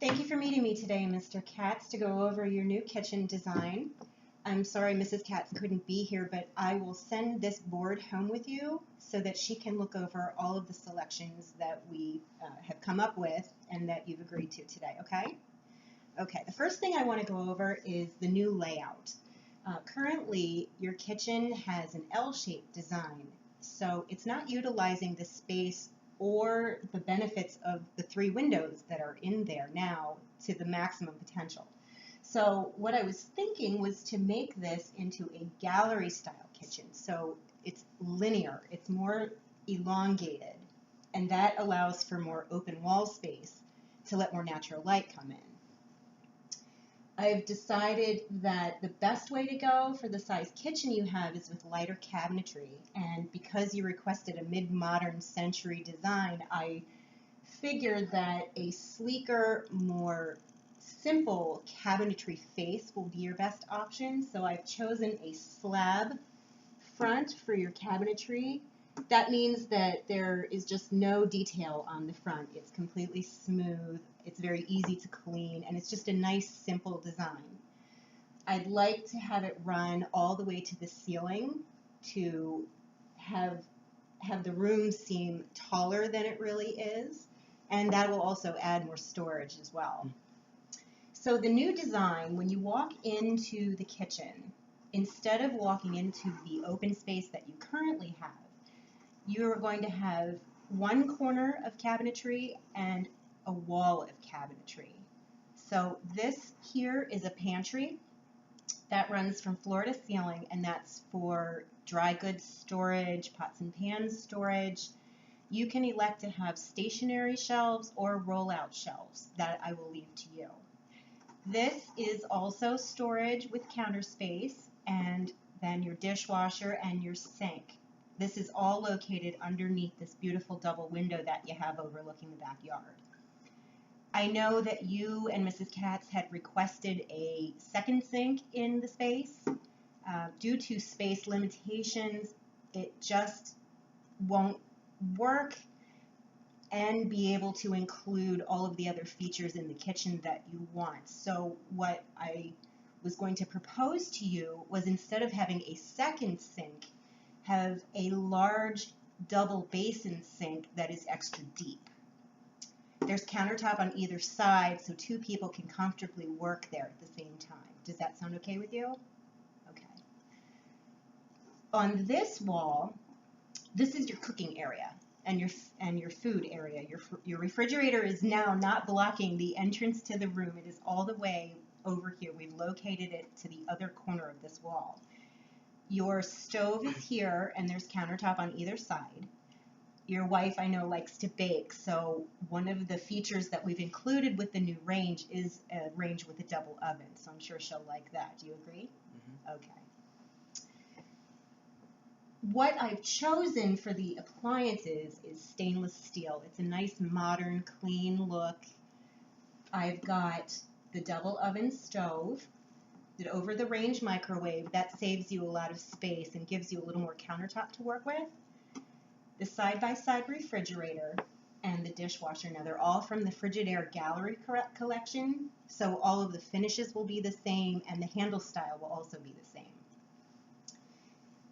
Thank you for meeting me today, Mr. Katz, to go over your new kitchen design. I'm sorry Mrs. Katz couldn't be here, but I will send this board home with you so that she can look over all of the selections that we have come up with and that you've agreed to today, okay? Okay, the first thing I want to go over is the new layout. Currently, your kitchen has an L-shaped design, so it's not utilizing the space or the benefits of the 3 windows that are in there now to the maximum potential. So what I was thinking was to make this into a gallery style kitchen. So it's linear, it's more elongated, and that allows for more open wall space to let more natural light come in. I've decided that the best way to go for the size kitchen you have is with lighter cabinetry, and because you requested a mid-modern century design, I figured that a sleeker, more simple cabinetry face will be your best option. So I've chosen a slab front for your cabinetry. That means that there is just no detail on the front. It's completely smooth, it's very easy to clean, and it's just a nice, simple design. I'd like to have it run all the way to the ceiling to have the room seem taller than it really is, and that will also add more storage as well. So the new design, when you walk into the kitchen, instead of walking into the open space that you currently have, you're going to have one corner of cabinetry and a wall of cabinetry. So this here is a pantry that runs from floor to ceiling, and that's for dry goods storage, pots and pans storage. You can elect to have stationary shelves or roll-out shelves. That I will leave to you. This is also storage with counter space, and then your dishwasher and your sink. This is all located underneath this beautiful double window that you have overlooking the backyard. I know that you and Mrs. Katz had requested a second sink in the space. Due to space limitations, it just won't work and be able to include all of the other features in the kitchen that you want. So what I was going to propose to you was, instead of having a second sink, have a large double basin sink that is extra deep. There's countertop on either side, so 2 people can comfortably work there at the same time. Does that sound okay with you? Okay. On this wall, this is your cooking area and your food area. Your refrigerator is now not blocking the entrance to the room. It is all the way over here. We've located it to the other corner of this wall. Your stove is here, and there's countertop on either side. Your wife, I know, likes to bake, so one of the features that we've included with the new range is a range with a double oven, so I'm sure she'll like that. Do you agree? Mm-hmm. Okay. What I've chosen for the appliances is stainless steel. It's a nice, modern, clean look. I've got the double oven stove, the over-the-range microwave. That saves you a lot of space and gives you a little more countertop to work with. The side-by-side refrigerator and the dishwasher. Now, they're all from the Frigidaire Gallery collection, so all of the finishes will be the same, and the handle style will also be the same.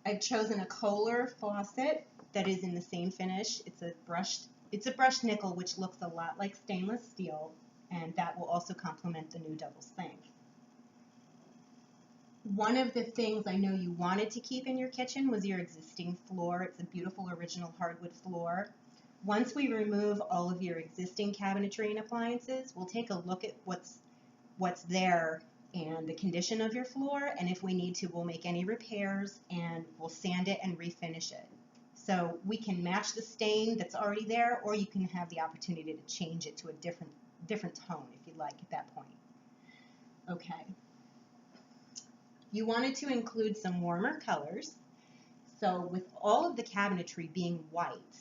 I've chosen a Kohler faucet that is in the same finish. It's a brushed nickel, which looks a lot like stainless steel, and that will also complement the new double sink. One of the things I know you wanted to keep in your kitchen was your existing floor. It's a beautiful original hardwood floor. Once we remove all of your existing cabinetry and appliances, we'll take a look at what's there and the condition of your floor, and if we need to, we'll make any repairs and we'll sand it and refinish it. So we can match the stain that's already there, or you can have the opportunity to change it to a different tone if you'd like at that point. Okay. You wanted to include some warmer colors, so with all of the cabinetry being white,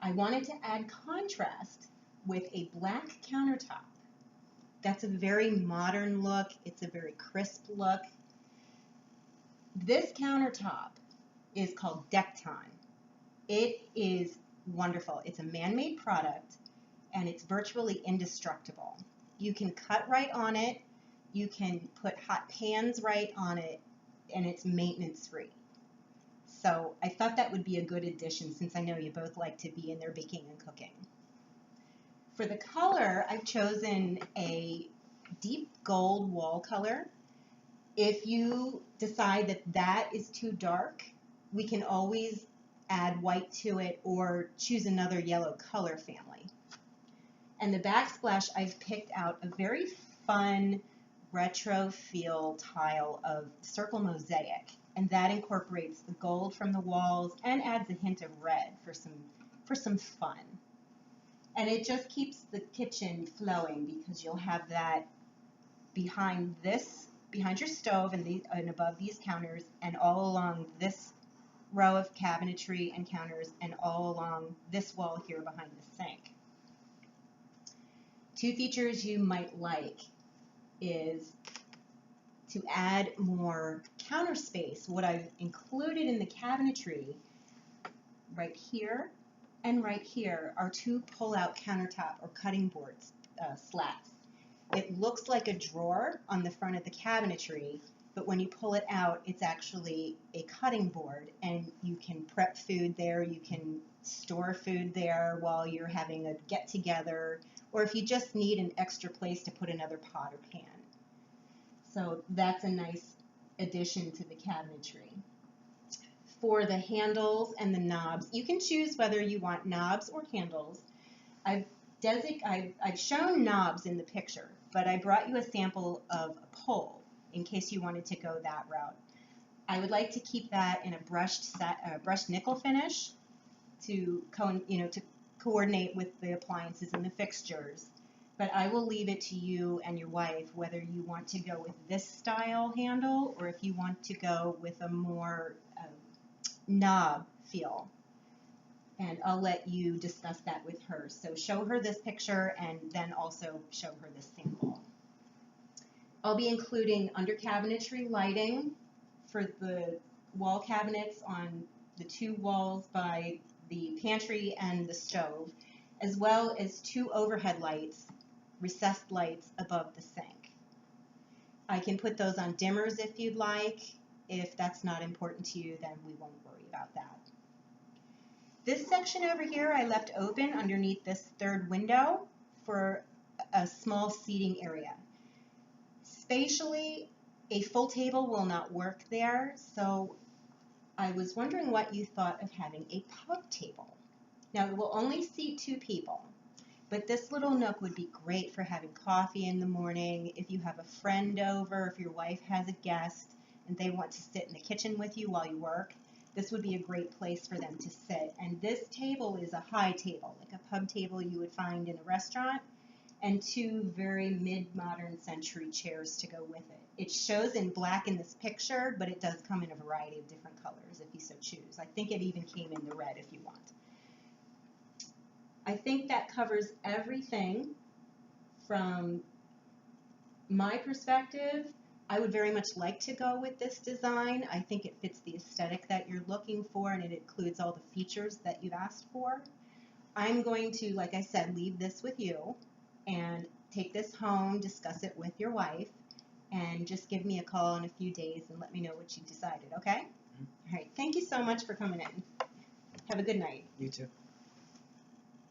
I wanted to add contrast with a black countertop. That's a very modern look. It's a very crisp look. This countertop is called Decton. It is wonderful. It's a man-made product, and it's virtually indestructible. You can cut right on it. You can put hot pans right on it, and it's maintenance free. So I thought that would be a good addition since I know you both like to be in there baking and cooking. For the color, I've chosen a deep gold wall color. If you decide that that is too dark, we can always add white to it or choose another yellow color family. And the backsplash, I've picked out a very fun retro feel tile of circle mosaic, and that incorporates the gold from the walls and adds a hint of red for some fun. And it just keeps the kitchen flowing because you'll have that behind your stove and above these counters and all along this row of cabinetry and counters and all along this wall here behind the sink. Two features you might like is to add more counter space. What I've included in the cabinetry right here and right here are two pull-out countertop or cutting board slats. It looks like a drawer on the front of the cabinetry, but when you pull it out, it's actually a cutting board, and you can prep food there, you can store food there while you're having a get-together, or if you just need an extra place to put another pot or pan. So that's a nice addition to the cabinetry. For the handles and the knobs, you can choose whether you want knobs or handles. I've shown knobs in the picture, but I brought you a sample of a pole in case you wanted to go that route. I would like to keep that in a brushed nickel finish to coordinate with the appliances and the fixtures. But I will leave it to you and your wife whether you want to go with this style handle or if you want to go with a more knob feel. And I'll let you discuss that with her. So show her this picture and then also show her this sample. I'll be including under cabinetry lighting for the wall cabinets on the two walls by the pantry and the stove, as well as two overhead lights, recessed lights above the sink. I can put those on dimmers if you'd like. If that's not important to you, then we won't worry about that. This section over here I left open underneath this third window for a small seating area. Spatially, a full table will not work there, so I was wondering what you thought of having a pub table. Now, it will only seat 2 people, but this little nook would be great for having coffee in the morning, if you have a friend over, if your wife has a guest, and they want to sit in the kitchen with you while you work. This would be a great place for them to sit. And this table is a high table, like a pub table you would find in a restaurant, and 2 very mid-modern century chairs to go with it. It shows in black in this picture, but it does come in a variety of different colors if you so choose. I think it even came in the red if you want. I think that covers everything from my perspective. I would very much like to go with this design. I think it fits the aesthetic that you're looking for, and it includes all the features that you've asked for. I'm going to, like I said, leave this with you and take this home, discuss it with your wife, and just give me a call in a few days and let me know what you decided, okay? All right, thank you so much for coming in. Have a good night. You too.